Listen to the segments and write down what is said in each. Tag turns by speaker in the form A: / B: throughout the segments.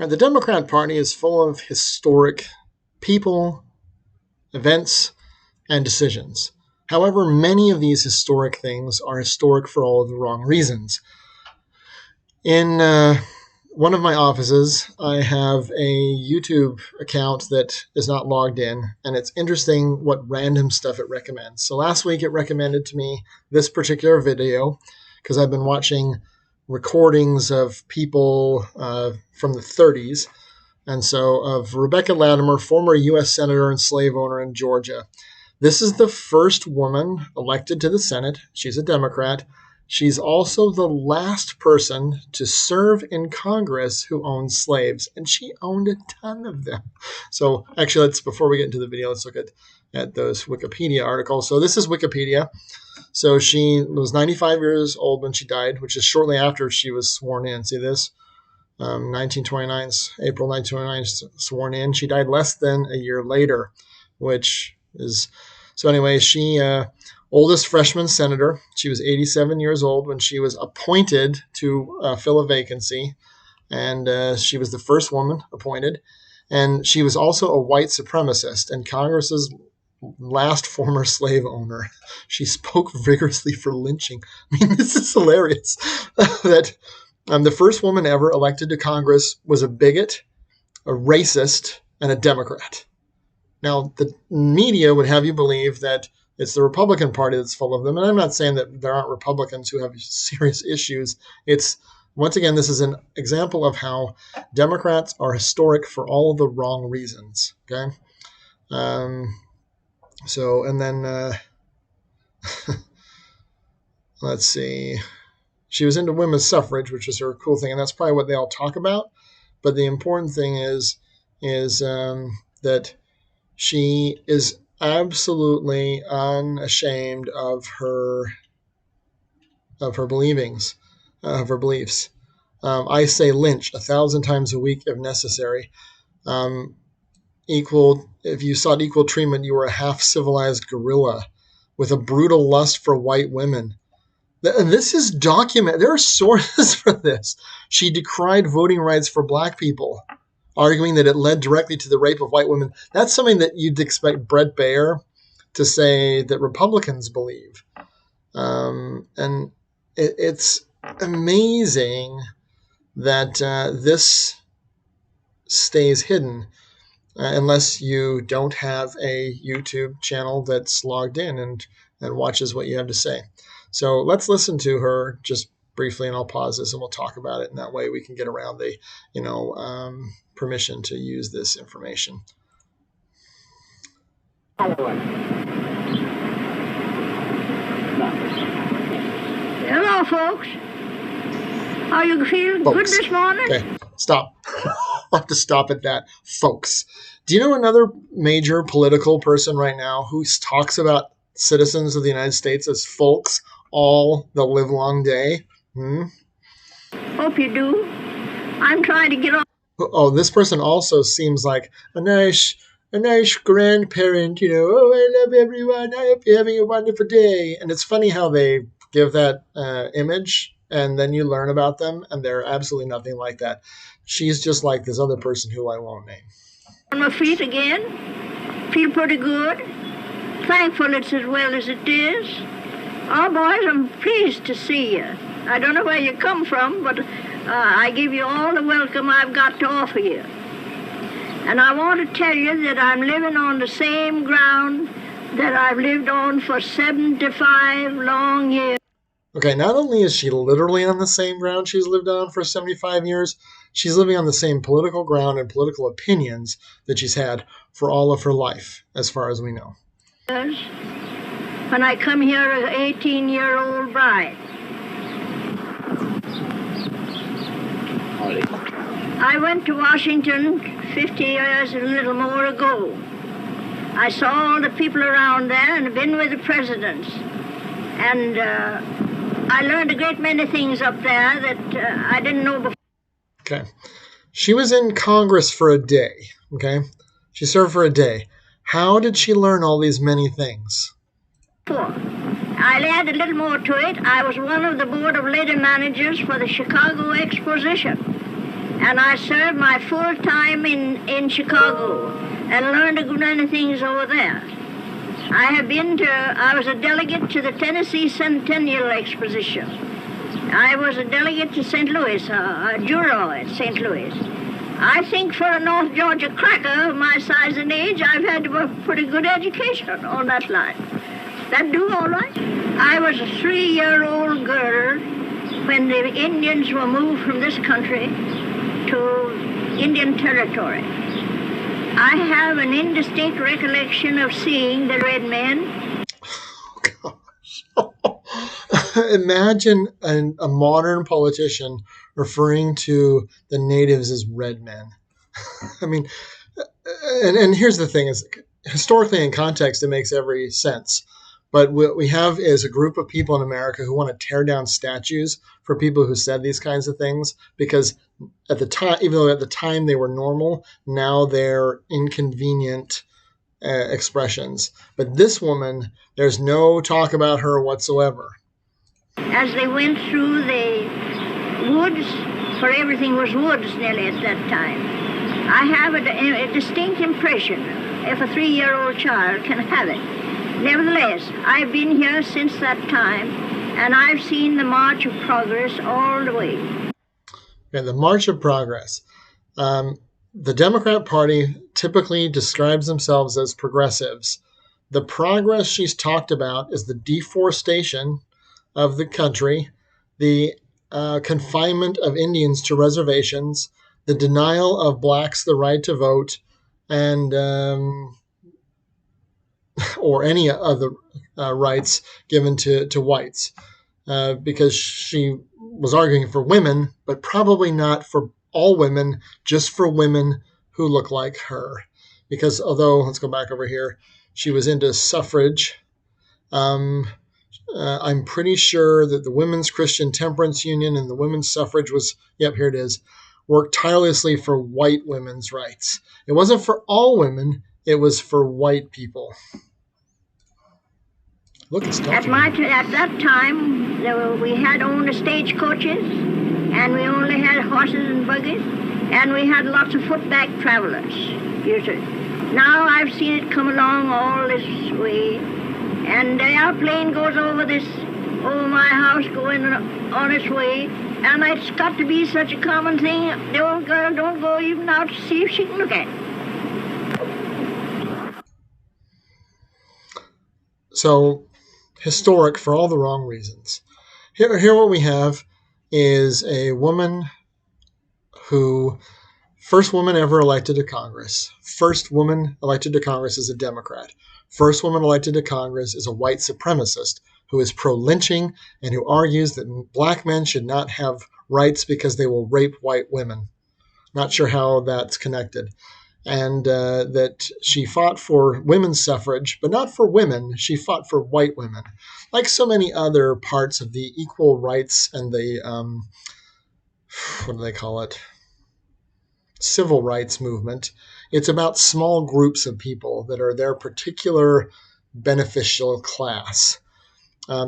A: The Democrat Party is full of historic people, events, and decisions. However, many of these historic things are historic for all of the wrong reasons. In one of my offices, I have a YouTube account that is not logged in, and it's interesting what random stuff it recommends. So last week it recommended to me this particular video because I've been watching recordings of people from the 30s, and so of Rebecca Latimer, former U.S. Senator and slave owner in Georgia. This is the first woman elected to the Senate. She's a Democrat. She's also the last person to serve in Congress who owned slaves, and she owned a ton of them. So actually, before we get into the video, let's look at those Wikipedia articles. So this is Wikipedia. So she was 95 years old when she died, which is shortly after she was sworn in. See this? April 1929, sworn in. She died less than a year later, which is... So anyway, she... oldest freshman senator. She was 87 years old when she was appointed to fill a vacancy, and she was the first woman appointed. And she was also a white supremacist and Congress's last former slave owner. She spoke vigorously for lynching. I mean, this is hilarious. That the first woman ever elected to Congress was a bigot, a racist, and a Democrat. Now, the media would have you believe that it's the Republican Party that's full of them. And I'm not saying that there aren't Republicans who have serious issues. It's, once again, this is an example of how Democrats are historic for all of the wrong reasons. Okay. And then let's see. She was into women's suffrage, which is her cool thing. And that's probably what they all talk about. But the important thing is that she is absolutely unashamed of her beliefs. I say lynch 1,000 times a week if necessary. If you sought equal treatment, you were a half-civilized gorilla with a brutal lust for white women. This is documented. There are sources for this. She decried voting rights for black people, arguing that it led directly to the rape of white women. That's something that you'd expect Bret Baier to say that Republicans believe. And it's amazing that this stays hidden unless you don't have a YouTube channel that's logged in and watches what you have to say. So let's listen to her just briefly, and I'll pause this and we'll talk about it. And that way we can get around the, permission to use this information.
B: Hello, folks. How you feeling? Good this morning?
A: Okay, stop. I'll have to stop at that, folks. Do you know another major political person right now who talks about citizens of the United States as folks all the livelong day?
B: Hope you do. I'm trying to get on.
A: Oh, this person also seems like a nice grandparent, oh, I love everyone. I hope you're having a wonderful day. And it's funny how they give that image, and then you learn about them, and they're absolutely nothing like that. She's just like this other person who I won't name.
B: On my feet again. Feel pretty good. Thankful it's as well as it is. Oh, boys, I'm pleased to see you. I don't know where you come from, but I give you all the welcome I've got to offer you. And I want to tell you that I'm living on the same ground that I've lived on for 75 long years.
A: Okay, not only is she literally on the same ground she's lived on for 75 years, she's living on the same political ground and political opinions that she's had for all of her life, as far as we know.
B: When I come here as an 18-year-old bride. I went to Washington 50 years and a little more ago. I saw all the people around there and been with the presidents. And I learned a great many things up there that I didn't know before.
A: Okay. She was in Congress for a day, okay? She served for a day. How did she learn all these many things?
B: I'll add a little more to it. I was one of the board of lady managers for the Chicago Exposition. And I served my full time in Chicago and learned a good many things over there. I was a delegate to the Tennessee Centennial Exposition. I was a delegate to St. Louis, a juror at St. Louis. I think for a North Georgia cracker of my size and age, I've had a pretty good education on that line. That do all right? I was a 3-year-old girl when the Indians were moved from this country to Indian Territory. I have an indistinct recollection of seeing the red men.
A: Imagine a modern politician referring to the natives as red men. I mean, and here's the thing: is historically in context, it makes every sense. But what we have is a group of people in America who want to tear down statues for people who said these kinds of things because at the time, even though at the time they were normal, now they're inconvenient expressions. But this woman, there's no talk about her whatsoever.
B: As they went through the woods, for everything was woods nearly at that time, I have a distinct impression, if a 3-year-old child can have it. Nevertheless, I've been here since that time, and I've seen the March of Progress all the way.
A: Okay, the March of Progress. The Democrat Party typically describes themselves as progressives. The progress she's talked about is the deforestation of the country, the confinement of Indians to reservations, the denial of blacks the right to vote, and or any other rights given to whites, because she was arguing for women, but probably not for all women, just for women who look like her. Because although, let's go back over here, she was into suffrage, I'm pretty sure that the Women's Christian Temperance Union and the Women's Suffrage here it is, worked tirelessly for white women's rights. It wasn't for all women, it was for white people. Look, it's
B: at that time, we had only stagecoaches, and we only had horses and buggies, and we had lots of footback travelers, usually. Now I've seen it come along all this way, and the airplane goes over my house going on its way, and it's got to be such a common thing, the old girl don't go even out to see if she can look at it.
A: So, historic for all the wrong reasons. Here what we have is a woman who, first woman ever elected to Congress. First woman elected to Congress is a Democrat. First woman elected to Congress is a white supremacist who is pro-lynching and who argues that black men should not have rights because they will rape white women. Not sure how that's connected. And that she fought for women's suffrage, but not for women. She fought for white women. Like so many other parts of the equal rights and the, what do they call it? Civil rights movement. It's about small groups of people that are their particular beneficial class.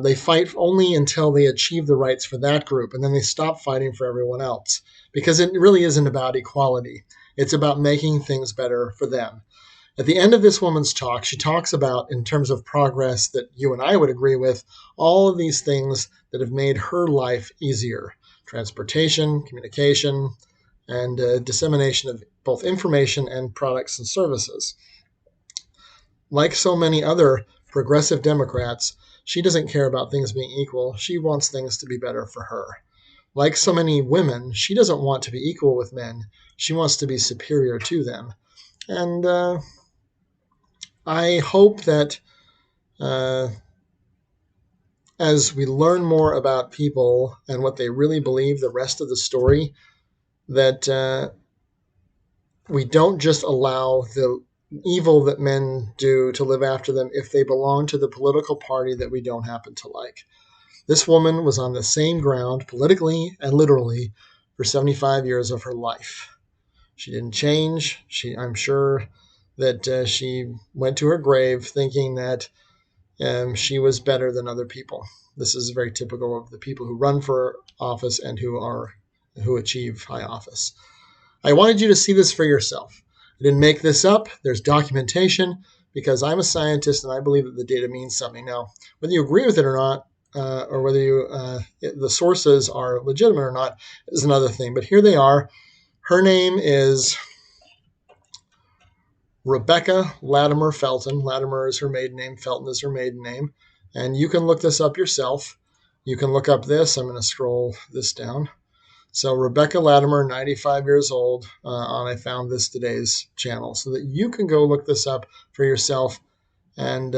A: They fight only until they achieve the rights for that group, and then they stop fighting for everyone else. Because it really isn't about equality. It's about making things better for them. At the end of this woman's talk, she talks about, in terms of progress that you and I would agree with, all of these things that have made her life easier. Transportation, communication, and dissemination of both information and products and services. Like so many other progressive Democrats, she doesn't care about things being equal. She wants things to be better for her. Like so many women, she doesn't want to be equal with men. She wants to be superior to them. And I hope that as we learn more about people and what they really believe, the rest of the story, that we don't just allow the evil that men do to live after them if they belong to the political party that we don't happen to like. This woman was on the same ground, politically and literally, for 75 years of her life. She didn't change. I'm sure that she went to her grave thinking that she was better than other people. This is very typical of the people who run for office and who achieve high office. I wanted you to see this for yourself. I didn't make this up. There's documentation because I'm a scientist and I believe that the data means something. Now, whether you agree with it or not, or whether the sources are legitimate or not, is another thing. But here they are. Her name is Rebecca Latimer Felton. Latimer is her maiden name. Felton is her maiden name. And you can look this up yourself. You can look up this. I'm going to scroll this down. So Rebecca Latimer, 95 years old, on I Found This Today's channel, so that you can go look this up for yourself and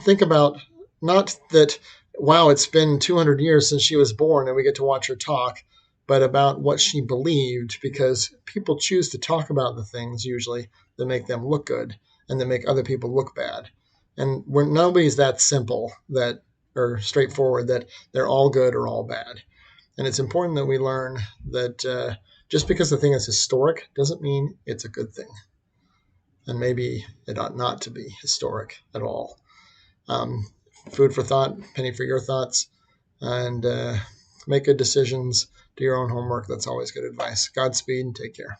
A: think about, not that, wow, it's been 200 years since she was born and we get to watch her talk, but about what she believed, because people choose to talk about the things usually that make them look good and that make other people look bad. And nobody's that simple that or straightforward that they're all good or all bad. And it's important that we learn that just because the thing is historic doesn't mean it's a good thing. And maybe it ought not to be historic at all. Food for thought, penny for your thoughts, and make good decisions. Do your own homework. That's always good advice. Godspeed and take care.